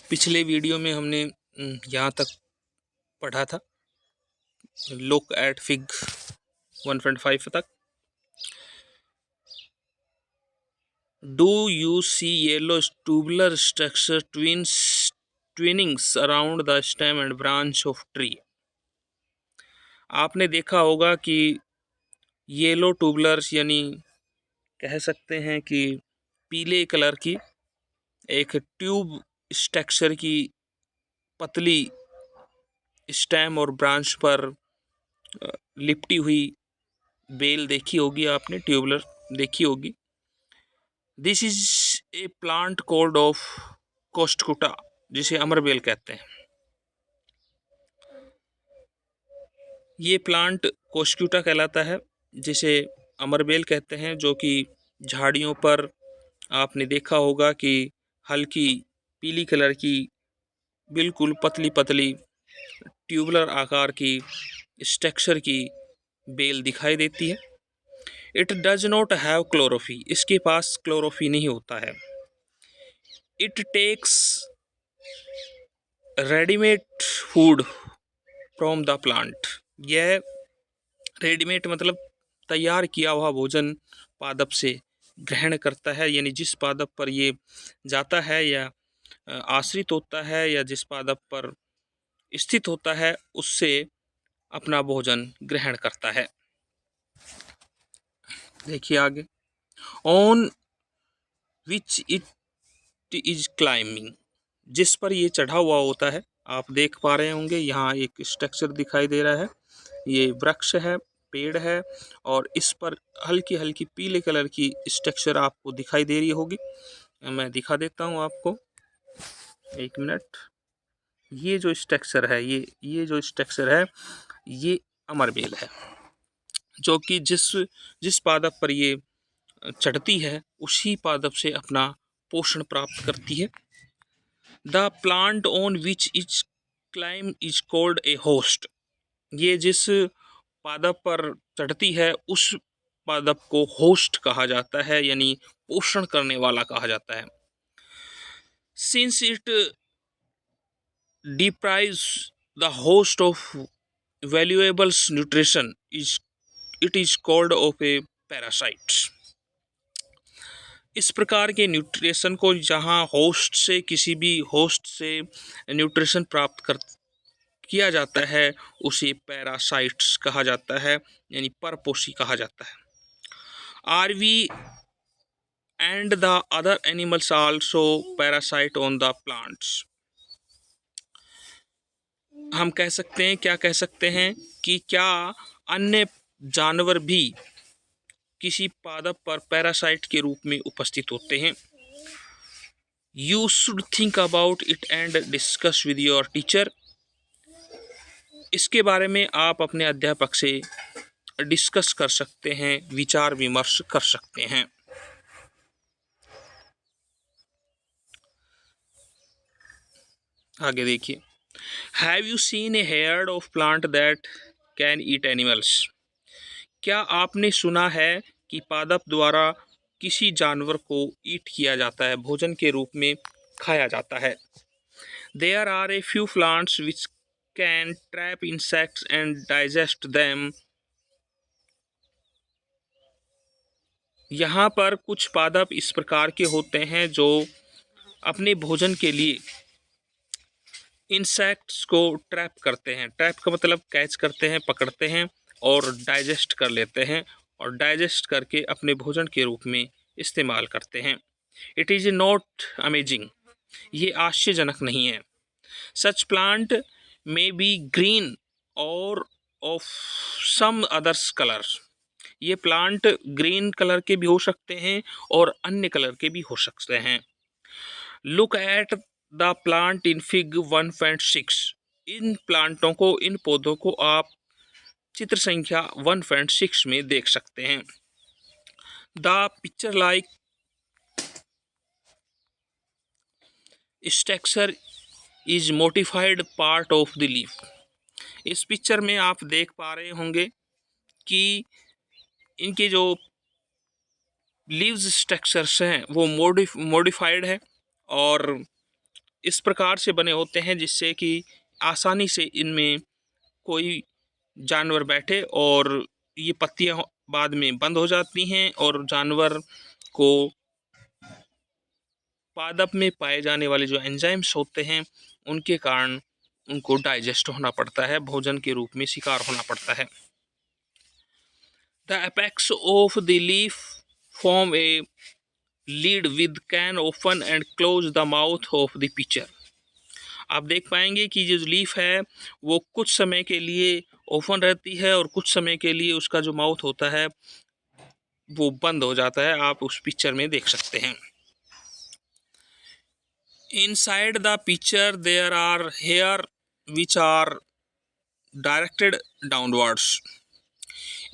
पिछले वीडियो में हमने यहाँ तक पढ़ा था, लुक एट फिग 1.5 तक। Do you see yellow tubular structure twinings around the stem and branch of tree. आपने देखा होगा कि येलो ट्यूबुलर्स यानी कह सकते हैं कि पीले कलर की एक ट्यूब स्ट्रक्चर की पतली स्टेम और ब्रांच पर लिपटी हुई बेल देखी होगी आपने, ट्यूबुलर देखी होगी। This is a plant called of Cuscuta, जिसे अमरबेल कहते हैं। ये प्लांट कोस्टकुटा कहलाता है, जिसे अमरबेल कहते हैं, जो कि झाड़ियों पर आपने देखा होगा कि हल्की पीली कलर की बिल्कुल पतली पतली ट्यूबुलर आकार की स्ट्रक्चर की बेल दिखाई देती है। It does not have chlorophyll, इसके पास क्लोरोफी नहीं होता है। It takes readymade food from the plant, यह रेडीमेड मतलब तैयार किया हुआ भोजन पादप से ग्रहण करता है, यानी जिस पादप पर ये जाता है या आश्रित होता है या जिस पादप पर स्थित होता है उससे अपना भोजन ग्रहण करता है। देखिए आगे, on which it is climbing, जिस पर ये चढ़ा हुआ होता है। आप देख पा रहे होंगे यहाँ एक स्ट्रक्चर दिखाई दे रहा है, ये वृक्ष है, पेड़ है, और इस पर हल्की हल्की पीले कलर की स्ट्रक्चर आपको दिखाई दे रही होगी। मैं दिखा देता हूँ आपको, एक मिनट। ये जो स्ट्रक्चर है, ये जो स्ट्रक्चर है, ये अमरबेल है, जो कि जिस पादप पर ये चढ़ती है उसी पादप से अपना पोषण प्राप्त करती है। The plant on which is climb is called a host, ये जिस पादप पर चढ़ती है उस पादप को होस्ट कहा जाता है, यानी पोषण करने वाला कहा जाता है। Since it deprives the host of valuable nutrition it is called of a parasite। इस प्रकार के न्यूट्रिशन को जहाँ होस्ट से, किसी भी होस्ट से न्यूट्रिशन प्राप्त कर किया जाता है उसे पैरासाइट्स कहा जाता है, यानी परपोषी कहा जाता है। Are we and the other animals also parasite on the plants. हम कह सकते हैं, क्या कह सकते हैं कि क्या अन्य जानवर भी किसी पादप पर पैरासाइट के रूप में उपस्थित होते हैं। You should think about it and discuss with your teacher. इसके बारे में आप अपने अध्यापक से डिस्कस कर सकते हैं, विचार विमर्श कर सकते हैं। आगे देखिए, have you seen A heard of plant that can eat animals. क्या आपने सुना है कि पादप द्वारा किसी जानवर को ईट किया जाता है, भोजन के रूप में खाया जाता है। There are a few plants which can trap insects and digest them. यहाँ पर कुछ पादप इस प्रकार के होते हैं जो अपने भोजन के लिए इंसेक्ट्स को ट्रैप करते हैं। ट्रैप का मतलब कैच करते हैं, पकड़ते हैं और डाइजेस्ट कर लेते हैं, और डाइजेस्ट करके अपने भोजन के रूप में इस्तेमाल करते हैं। इट इज़ नॉट अमेजिंग, ये आश्चर्यजनक नहीं है। सच प्लांट मे बी ग्रीन और ऑफ सम अदर्स कलर्स। ये प्लांट ग्रीन कलर के भी हो सकते हैं और अन्य कलर के भी हो सकते हैं। Look at the plant in fig 1.6। इन प्लांटों को, इन पौधों को आप चित्र संख्या 1.6 में देख सकते हैं। The pitcher like structure is modified part of the leaf. इस पिक्चर में आप देख पा रहे होंगे कि इनके जो लीव्स स्ट्रक्चर्स हैं वो मॉडिफाइड है, और इस प्रकार से बने होते हैं जिससे कि आसानी से इनमें कोई जानवर बैठे और ये पत्तियां बाद में बंद हो जाती हैं और जानवर को पादप में पाए जाने वाले जो एंजाइम्स होते हैं उनके कारण उनको डाइजेस्ट होना पड़ता है, भोजन के रूप में शिकार होना पड़ता है। The apex of the leaf form a lead with can open and close the mouth of the picture. आप देख पाएंगे कि जो लीफ है वो कुछ समय के लिए ओपन रहती है और कुछ समय के लिए उसका जो माउथ होता है वो बंद हो जाता है, आप उस पिक्चर में देख सकते हैं। Inside the picture there are hair which are directed downwards.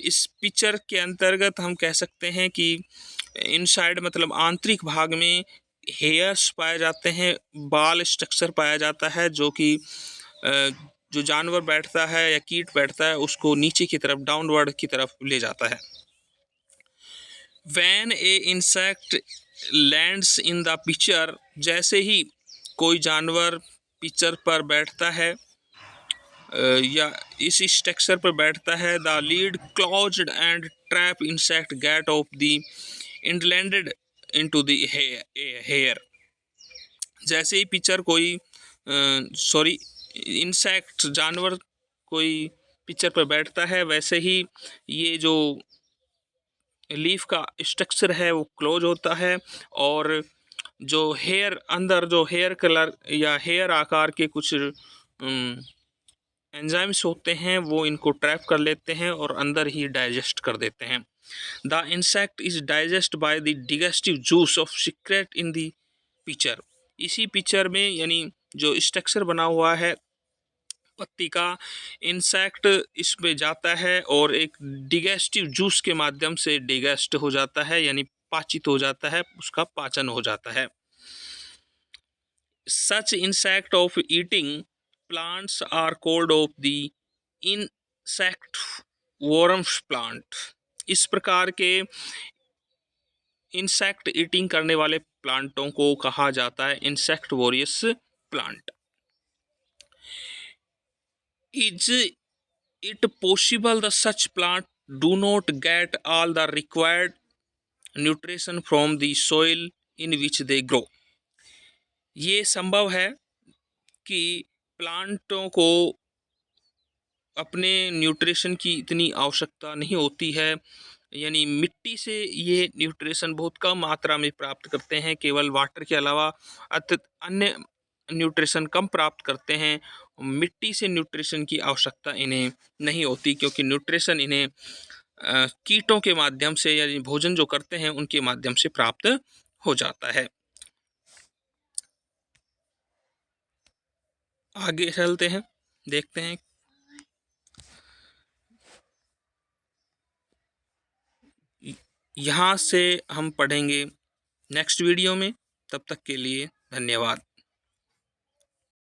इस पिक्चर के अंतर्गत हम कह सकते हैं कि इनसाइड मतलब आंतरिक भाग में हेयर्स पाए जाते हैं, बाल स्ट्रक्चर पाया जाता है जो कि जो जानवर बैठता है या कीट बैठता है उसको नीचे की तरफ डाउनवर्ड की तरफ ले जाता है। When A insect lands in the picture, जैसे ही कोई जानवर पिक्चर पर बैठता है या इस स्ट्रक्चर पर बैठता है, the lid closed and trap insect get of the entangled into the hair. जैसे ही पिक्चर कोई इंसेक्ट जानवर कोई पिक्चर पर बैठता है वैसे ही ये जो लीफ का स्ट्रक्चर है वो क्लोज होता है और जो हेयर अंदर जो हेयर कलर या हेयर आकार के कुछ एंजाइम्स होते हैं वो इनको ट्रैप कर लेते हैं और अंदर ही डाइजेस्ट कर देते हैं। The insect is digest by the digestive juice of secret in the pitcher. इसी पिक्चर में यानी जो स्ट्रक्चर बना हुआ है पत्ती का, इंसेक्ट इसमें जाता है और एक डिgestive जूस के माध्यम से डिगेस्ट हो जाता है यानी पाचित हो जाता है, उसका पाचन हो जाता है। Such insect of eating plants are called of the insectivorous plant. इस प्रकार के इंसेक्ट ईटिंग करने वाले प्लांटों को कहा जाता है insect various plant. Is it possible the such plant do not get all the required nutrition from the soil in which they grow. ये संभव है कि प्लांटों को अपने न्यूट्रिशन की इतनी आवश्यकता नहीं होती है, यानी मिट्टी से ये न्यूट्रिशन बहुत कम मात्रा में प्राप्त करते हैं, केवल वाटर के अलावा अन्य न्यूट्रिशन कम प्राप्त करते हैं। मिट्टी से न्यूट्रिशन की आवश्यकता इन्हें नहीं होती क्योंकि न्यूट्रिशन इन्हें कीटों के माध्यम से यानी भोजन जो करते हैं उनके माध्यम से प्राप्त हो जाता है। आगे चलते हैं, देखते हैं। यहाँ से हम पढ़ेंगे नेक्स्ट वीडियो में। तब तक के लिए धन्यवाद।